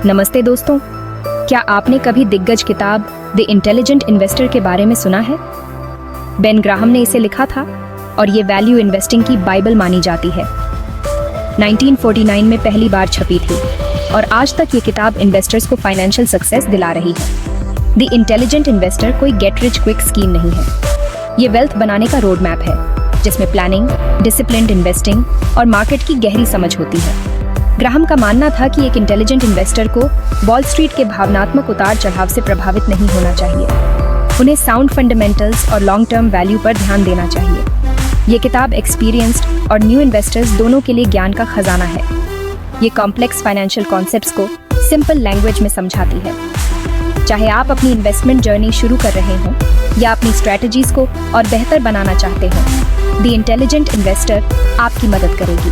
नमस्ते दोस्तों, क्या आपने कभी दिग्गज किताब द इंटेलिजेंट इन्वेस्टर के बारे में सुना है? बेन ग्राहम ने इसे लिखा था और ये वैल्यू इन्वेस्टिंग की बाइबल मानी जाती है। 1949 में पहली बार छपी थी और आज तक ये किताब इन्वेस्टर्स को फाइनेंशियल सक्सेस दिला रही है। द इंटेलिजेंट इन्वेस्टर कोई गेट रिच क्विक स्कीम नहीं है। ये वेल्थ बनाने का रोड मैप है जिसमें प्लानिंग, डिसिप्लिन्ड इन्वेस्टिंग और मार्केट की गहरी समझ होती है। ग्राहम का मानना था कि एक इंटेलिजेंट इन्वेस्टर को वॉल स्ट्रीट के भावनात्मक उतार चढ़ाव से प्रभावित नहीं होना चाहिए। उन्हें साउंड फंडामेंटल्स और लॉन्ग टर्म वैल्यू पर ध्यान देना चाहिए। ये किताब एक्सपीरियंस्ड और न्यू इन्वेस्टर्स दोनों के लिए ज्ञान का खजाना है। ये कॉम्प्लेक्स फाइनेंशियल कॉन्सेप्ट्स को सिंपल लैंग्वेज में समझाती है। चाहे आप अपनी इन्वेस्टमेंट जर्नी शुरू कर रहे हों या अपनी स्ट्रैटेजीज को और बेहतर बनाना चाहते हों, द इंटेलिजेंट इन्वेस्टर आपकी मदद करेगी।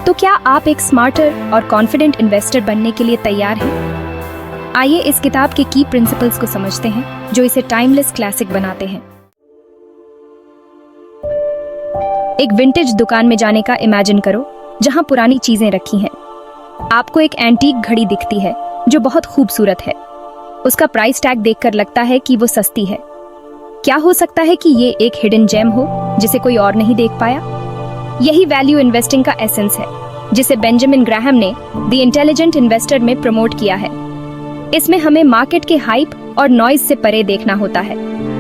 तो क्या आप एक स्मार्टर और कॉन्फिडेंट इन्वेस्टर बनने के लिए तैयार हैं? आइए इस किताब के की प्रिंसिपल्स को समझते हैं जो इसे टाइमलेस क्लासिक बनाते हैं। एक विंटेज दुकान में जाने का इमेजिन करो जहां पुरानी चीजें रखी हैं। आपको एक एंटीक घड़ी दिखती है जो बहुत खूबसूरत है। उसका प्राइस टैग देखकर लगता है कि वो सस्ती है। क्या हो सकता है कि ये एक हिडन जेम हो जिसे कोई और नहीं देख पाया? यही वैल्यू इन्वेस्टिंग का एसेंस है जिसे बेंजामिन ग्राहम ने द इंटेलिजेंट इन्वेस्टर में प्रमोट किया है। इसमें हमें मार्केट के हाइप और नॉइज से परे देखना होता है।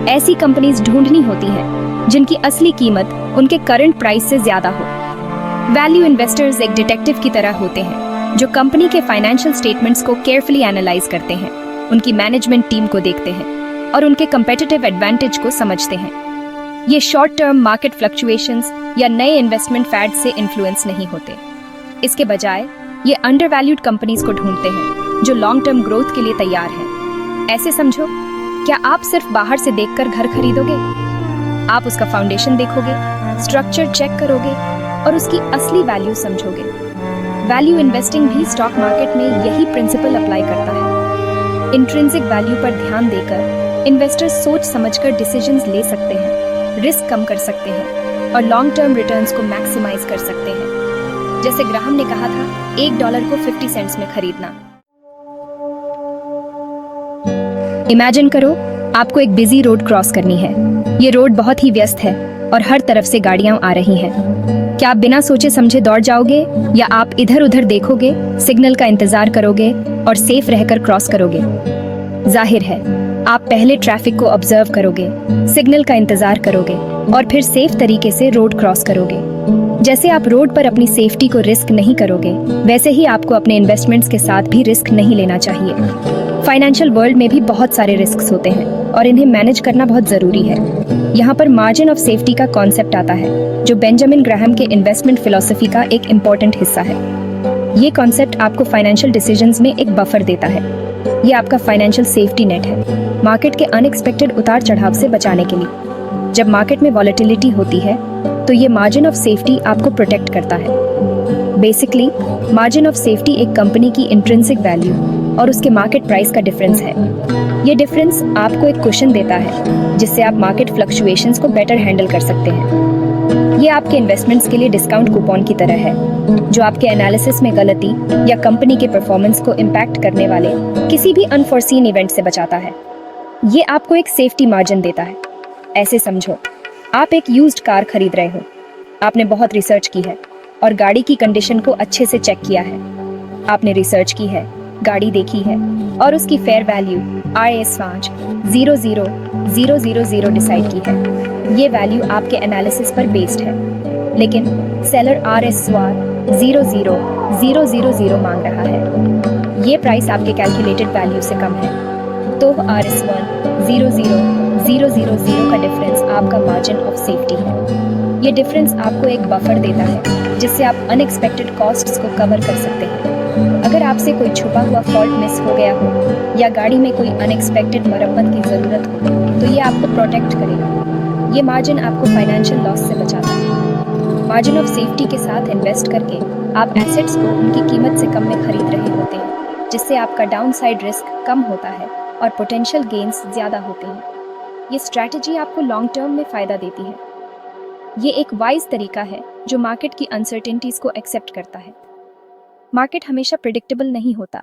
ऐसी कंपनीज ढूंढनी होती है जिनकी असली कीमत उनके करंट प्राइस से ज्यादा हो। वैल्यू इन्वेस्टर्स एक डिटेक्टिव की तरह होते हैं जो कंपनी के फाइनेंशियल स्टेटमेंट्स को केयरफुली एनालाइज करते हैं, उनकी मैनेजमेंट टीम को देखते हैं और उनके कंपेटिटिव एडवांटेज को समझते हैं। ये शॉर्ट टर्म मार्केट फ्लक्चुएशंस या नए इन्वेस्टमेंट फैड से इन्फ्लुएंस नहीं होते। इसके बजाय ये अंडरवैल्यूड कंपनीज को ढूंढते हैं जो लॉन्ग टर्म ग्रोथ के लिए तैयार हैं। ऐसे समझो, क्या आप सिर्फ बाहर से देखकर घर खरीदोगे? आप उसका फाउंडेशन देखोगे, स्ट्रक्चर चेक करोगे और उसकी असली वैल्यू समझोगे। वैल्यू इन्वेस्टिंग भी स्टॉक मार्केट में यही प्रिंसिपल अप्लाई करता है। इंट्रिंसिक वैल्यू पर ध्यान देकर इन्वेस्टर्स सोच समझकर डिसीजंस ले सकते हैं, रिस्क कम कर सकते हैं और लॉन्ग टर्म रिटर्न्स को मैक्सिमाइज कर सकते हैं। जैसे ग्राहम ने कहा था, $1 को 50 सेंट्स में खरीदना। इमेजिन करो, आपको एक बिजी रोड क्रॉस करनी है। ये रोड बहुत ही व्यस्त है और हर तरफ से गाड़ियां आ रही हैं। क्या आप बिना सोचे समझे दौड़ जाओगे या आप इधर उधर देखोगे, सिग्नल का इंतजार करोगे और सेफ रहकर क्रॉस करोगे? जाहिर है, आप पहले ट्रैफिक को ऑब्जर्व करोगे, सिग्नल का इंतजार करोगे और फिर सेफ तरीके से रोड क्रॉस करोगे। जैसे आप रोड पर अपनी सेफ्टी को रिस्क नहीं करोगे, वैसे ही आपको अपने इन्वेस्टमेंट्स के साथ भी रिस्क नहीं लेना चाहिए। फाइनेंशियल वर्ल्ड में भी बहुत सारे रिस्क होते हैं और इन्हें मैनेज करना बहुत जरूरी है। यहाँ पर मार्जिन ऑफ सेफ्टी का कॉन्सेप्ट आता है जो बेंजामिन ग्राहम के इन्वेस्टमेंट फिलॉसफी का एक इम्पोर्टेंट हिस्सा है। ये कॉन्सेप्ट आपको फाइनेंशियल डिसीजंस में एक बफर देता है। ये आपका फाइनेंशियल सेफ्टी नेट है, मार्केट के अनएक्सपेक्टेड उतार चढ़ाव से बचाने के लिए। जब मार्केट में वॉलेटिलिटी होती है तो ये मार्जिन ऑफ सेफ्टी आपको प्रोटेक्ट करता है। बेसिकली, मार्जिन ऑफ सेफ्टी एक कंपनी की इंट्रिंसिक वैल्यू और उसके मार्केट प्राइस का डिफरेंस है। ये डिफरेंस आपको एक कुशन देता है जिससे आप मार्केट फ्लक्चुएशंस को बेटर हैंडल कर सकते हैं। ये आपके इन्वेस्टमेंट्स के लिए डिस्काउंट कूपन की तरह है जो आपके एनालिसिस में गलती या कंपनी के परफॉर्मेंस को इम्पैक्ट करने वाले किसी भी अनफोर्सीन इवेंट से बचाता है। ये आपको एक सेफ्टी मार्जिन देता है। ऐसे समझो, आप एक यूज्ड कार खरीद रहे हो। आपने बहुत रिसर्च की है और गाड़ी की कंडीशन को अच्छे से चेक किया है। आपने रिसर्च की है, गाड़ी देखी है और उसकी फेयर वैल्यू RS 5,00,000 डिसाइड की है। ये वैल्यू आपके एनालिसिस पर बेस्ड है, लेकिन सेलर RS 0,00,000 मांग रहा है। ये प्राइस आपके कैलकुलेटेड वैल्यू से कम है, तो RS 1,00,000 का डिफरेंस आपका मार्जिन ऑफ सेफ्टी है। ये डिफरेंस आपको एक बफर देता है जिससे आप अनएक्सपेक्टेड कॉस्ट्स को कवर कर सकते हैं। अगर आपसे कोई छुपा हुआ फॉल्ट मिस हो गया हो या गाड़ी में कोई अनएक्सपेक्टेड मरम्मत की ज़रूरत हो तो ये आपको प्रोटेक्ट करेगा। ये मार्जिन आपको फाइनेंशियल लॉस से बचाता है। मार्जिन ऑफ सेफ्टी के साथ इन्वेस्ट करके आप एसेट्स को उनकी कीमत से कम में खरीद रहे होते हैं, जिससे आपका डाउनसाइड रिस्क कम होता है और पोटेंशियल गेन्स ज़्यादा होते हैं। ये स्ट्रैटेजी आपको लॉन्ग टर्म में फ़ायदा देती है। ये एक वाइज तरीका है जो मार्केट की अनसर्टेनिटीज़ को एक्सेप्ट करता है। मार्केट हमेशा प्रिडिक्टेबल नहीं होता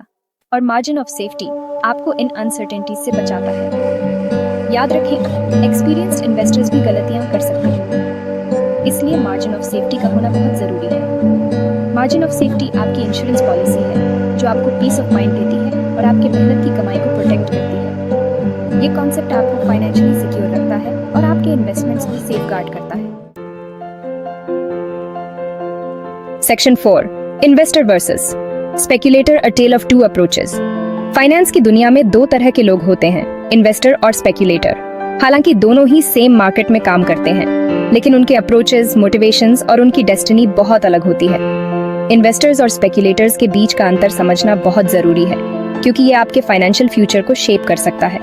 और मार्जिन ऑफ सेफ्टी आपको इन अनसर्टेनिटीज से बचाता है। याद रखें, एक्सपीरियंस्ड इन्वेस्टर्स भी गलतियां कर सकते हैं, इसलिए मार्जिन ऑफ सेफ्टी का होना बहुत ज़रूरी है। मार्जिन ऑफ सेफ्टी आपकी इंश्योरेंस पॉलिसी है जो आपको पीस ऑफ माइंड देती है और आपकी मेहनत की कमाई को प्रोटेक्ट करती है। ये कॉन्सेप्ट आपको फाइनेंशियली सिक्योर रखता है और आपके इन्वेस्टमेंट्स को सेफगार्ड करता है। Section 4, investor versus speculator, a tale of two approaches. Finance की दुनिया में दो तरह के लोग होते हैं, इन्वेस्टर और स्पेक्युलेटर। हालांकि दोनों ही सेम मार्केट में काम करते हैं, लेकिन उनके अप्रोचेस, मोटिवेशंस और उनकी डेस्टिनी बहुत अलग होती है। इन्वेस्टर्स और स्पेक्युलेटर्स के बीच का अंतर समझना बहुत जरूरी है, क्योंकि ये आपके फाइनेंशियल फ्यूचर को शेप कर सकता है।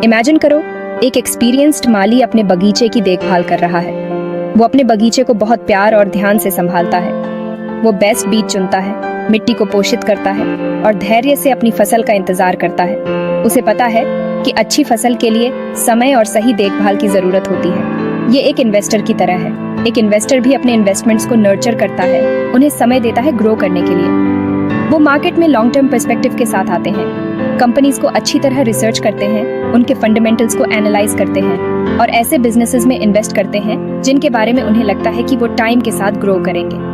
इमेजिन करो, एक एक्सपीरियंस्ड माली अपने बगीचे की देखभाल कर रहा है। वो अपने बगीचे को बहुत प्यार और ध्यान से संभालता है। वो बेस्ट बीज चुनता है, मिट्टी को पोषित करता है और धैर्य से अपनी फसल का इंतजार करता है। उसे पता है कि अच्छी फसल के लिए समय और सही देखभाल की जरूरत होती है। ये एक इन्वेस्टर की तरह है। एक इन्वेस्टर भी अपने इन्वेस्टमेंट्स को नर्चर करता है, उन्हें समय देता है ग्रो करने के लिए। वो मार्केट में लॉन्ग टर्म पर्सपेक्टिव के साथ आते हैं, कंपनीज को अच्छी तरह रिसर्च करते हैं, उनके फंडामेंटल्स को एनालाइज करते हैं और ऐसे बिजनेसेस में इन्वेस्ट करते हैं जिनके बारे में उन्हें लगता है कि वो टाइम के साथ ग्रो करेंगे।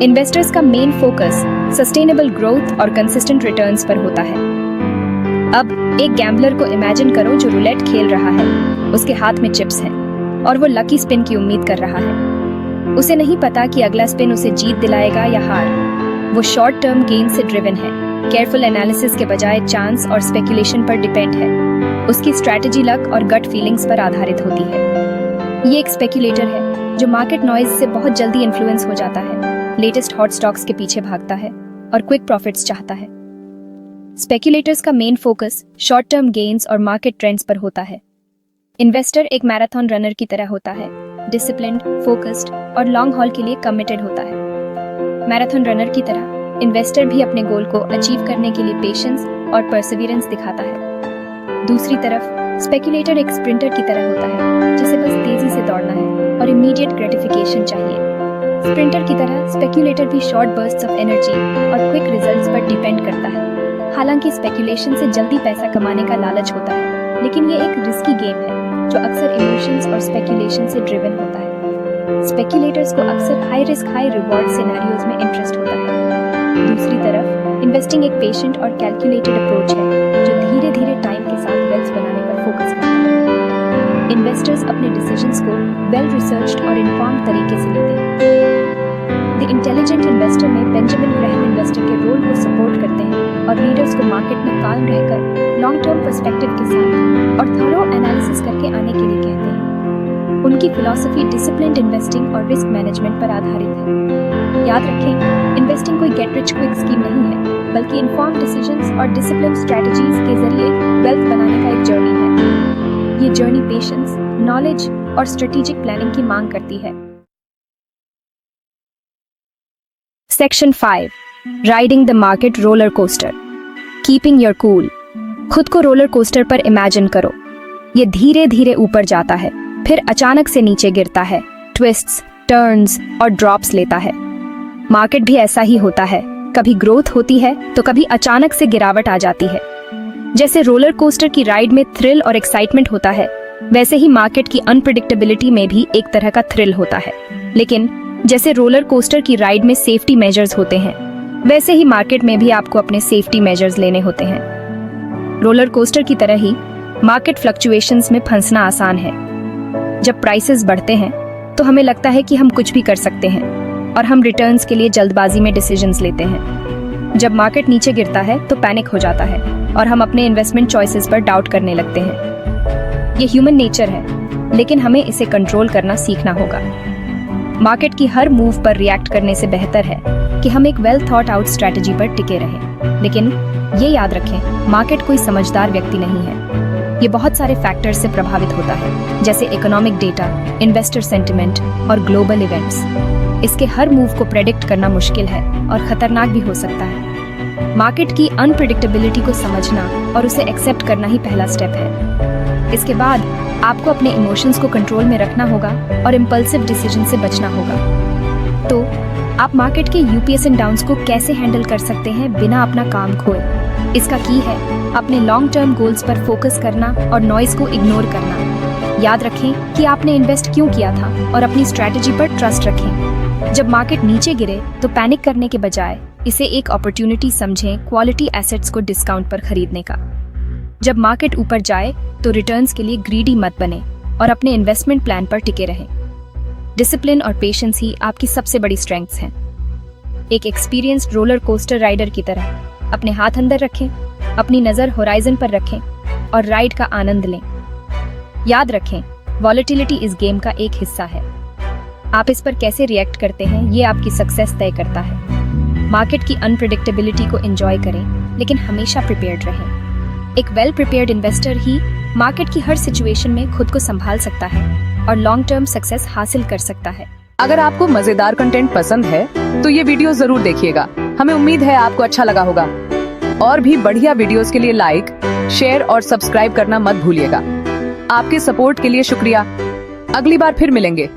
इन्वेस्टर्स का मेन फोकस सस्टेनेबल ग्रोथ और कंसिस्टेंट रिटर्न्स पर होता है। अब एक गैम्बलर को इमेजिन करो जो रूलेट खेल रहा है। उसके हाथ में चिप्स हैं और वो लकी स्पिन की उम्मीद कर रहा है। उसे नहीं पता कि अगला स्पिन उसे जीत दिलाएगा या हार। वो शॉर्ट टर्म गेन से ड्रिवन है, केयरफुल एनालिसिस के बजाय चांस और स्पेकुलेशन पर डिपेंड है। उसकी स्ट्रैटेजी लक और गट फीलिंग्स पर आधारित होती है। ये एक स्पेक्युलेटर है जो मार्केट नॉइज से बहुत जल्दी इन्फ्लुएंस हो जाता है, लेटेस्ट हॉट स्टॉक्स के पीछे भागता है और क्विक प्रॉफिट्स चाहता है। स्पेक्युलेटर्स का main focus short term gains और मार्केट ट्रेंड्स पर होता है। इन्वेस्टर एक मैराथन रनर की तरह होता है, डिसिप्लिन्ड, फोकस्ड और लॉन्ग हॉल के लिए कमिटेड होता है। मैराथन रनर की तरह इन्वेस्टर भी अपने गोल को अचीव करने के लिए पेशेंस और परसिवियरेंस दिखाता है। दूसरी तरफ स्पेक्युलेटर एक स्प्रिंटर की तरह होता है, जिसे बस तेजी से दौड़ना है और इमीडिएट ग्रेटिफिकेशन चाहिए। स्प्रिंटर की तरह स्पेक्युलेटर भी शॉर्ट बर्स्ट्स ऑफ एनर्जी और क्विक रिजल्ट्स पर डिपेंड करता है। हालांकि स्पेक्युलेशन से जल्दी पैसा कमाने का लालच होता है, लेकिन ये एक रिस्की गेम है जो अक्सर इमोशंस और स्पेक्युलेशन से ड्रिवन होता है। स्पेक्युलेटर्स को अक्सर high risk high reward scenarios में इंटरेस्ट होता है। दूसरी तरफ इन्वेस्टिंग एक पेशेंट और कैलकुलेटेड अप्रोच है जो धीरे धीरे टाइम के साथ वेल्थ बनाने पर फोकस करता है। इन्वेस्टर्स अपने डिसीजंस को वेल रिसर्च्ड और इन्फॉर्म्ड तरीके से लेते हैं। द इंटेलिजेंट इन्वेस्टर में बेंजामिन ग्रैहम इन्वेस्टर के रोल को सपोर्ट करते हैं और रीडर्स को मार्केट में काल्म रहकर लॉन्ग टर्म पर्सपेक्टिव के साथ और थॉरो एनालिसिस करके आने के लिए कहते हैं। उनकी फिलॉसफी डिसिप्लिन्ड इन्वेस्टिंग और रिस्क मैनेजमेंट पर आधारित है। याद रखें, इन्वेस्टिंग कोई गेट रिच क्विक स्कीम नहीं है, बल्कि इन्फॉर्म्ड डिसीजंस और डिसिप्लिन्ड स्ट्रेटजीज के जरिए वेल्थ बनाने का एक जर्नी है। ये जर्नी पेशेंस, नॉलेज और स्ट्रेटेजिक प्लानिंग की मांग करती है। Section 5, riding the market roller coaster, keeping your cool. खुद को रोलर कोस्टर पर इमेजिन करो। ये धीरे धीरे ऊपर जाता है, फिर अचानक से नीचे गिरता है, ट्विस्ट्स, टर्न्स और ड्रॉप्स लेता है। मार्केट भी ऐसा ही होता है, कभी ग्रोथ होती है तो कभी अचानक से गिरावट आ जाती है। जैसे रोलर कोस्टर की राइड में थ्रिल और एक्साइटमेंट होता है, वैसे ही मार्केट की अनप्रेडिक्टेबिलिटी में भी एक तरह का थ्रिल होता है। लेकिन जैसे रोलर कोस्टर की राइड में सेफ्टी मेजर्स होते हैं, वैसे ही मार्केट में भी आपको अपने सेफ्टी मेजर्स लेने होते हैं। रोलर कोस्टर की तरह ही मार्केट फ्लक्चुएशंस में फंसना आसान है। जब प्राइसेस बढ़ते हैं तो हमें लगता है कि हम कुछ भी कर सकते हैं और हम रिटर्न्स के लिए जल्दबाजी में डिसीजंस लेते हैं। जब मार्केट नीचे गिरता है तो पैनिक हो जाता है और हम अपने इन्वेस्टमेंट चॉइसेस पर डाउट करने लगते हैं। ये ह्यूमन नेचर है, लेकिन हमें इसे कंट्रोल करना सीखना होगा। मार्केट की हर मूव पर रिएक्ट करने से बेहतर है कि हम एक वेल थॉट आउट स्ट्रेटजी पर टिके रहें। लेकिन ये याद रखें, मार्केट कोई समझदार व्यक्ति नहीं है। ये बहुत सारे फैक्टर्स से प्रभावित होता है, जैसे इकोनॉमिक डेटा, इन्वेस्टर सेंटिमेंट और ग्लोबल इवेंट्स। इसके हर मूव को प्रेडिक्ट करना मुश्किल है और खतरनाक भी हो सकता है। मार्केट की अनप्रेडिक्टेबिलिटी को समझना और उसे एक्सेप्ट करना ही पहला स्टेप है। इसके बाद आपको अपने इमोशंस को कंट्रोल में रखना होगा और इम्पल्सिव डिसीजन से बचना होगा। तो आप मार्केट के यूपीएस एंड डाउन्स को कैसे हैंडल कर सकते हैं बिना अपना काम खोए। इसका की है अपने लॉन्ग टर्म गोल्स पर फोकस करना और नॉइज को इग्नोर करना। याद रखें कि आपने इन्वेस्ट क्यों किया था और अपनी स्ट्रैटेजी पर ट्रस्ट रखें। जब मार्केट नीचे गिरे तो पैनिक करने के बजाय इसे एक अपॉर्चुनिटी समझें क्वालिटी एसेट्स को डिस्काउंट पर खरीदने का। जब मार्केट ऊपर जाए तो रिटर्न्स के लिए ग्रीडी मत बने और अपने इन्वेस्टमेंट प्लान पर टिके रहें। डिसिप्लिन और पेशेंस ही आपकी सबसे बड़ी स्ट्रेंथ्स हैं। एक एक्सपीरियंस्ड रोलर कोस्टर राइडर की तरह अपने हाथ अंदर रखें, अपनी नज़र होराइजन पर रखें और राइड का आनंद लें। याद रखें, वॉलेटिलिटी इस गेम का एक हिस्सा है। आप इस पर कैसे रिएक्ट करते हैं ये आपकी सक्सेस तय करता है। मार्केट की अनप्रेडिक्टेबिलिटी को एंजॉय करें, लेकिन हमेशा प्रिपेयर्ड रहें। एक वेल प्रिपेयर्ड इन्वेस्टर ही मार्केट की हर सिचुएशन में खुद को संभाल सकता है और लॉन्ग टर्म सक्सेस हासिल कर सकता है। अगर आपको मजेदार कंटेंट पसंद है तो ये वीडियो जरूर देखिएगा। हमें उम्मीद है आपको अच्छा लगा होगा। और भी बढ़िया वीडियोस के लिए लाइक, शेयर और सब्सक्राइब करना मत भूलिएगा। आपके सपोर्ट के लिए शुक्रिया। अगली बार फिर मिलेंगे।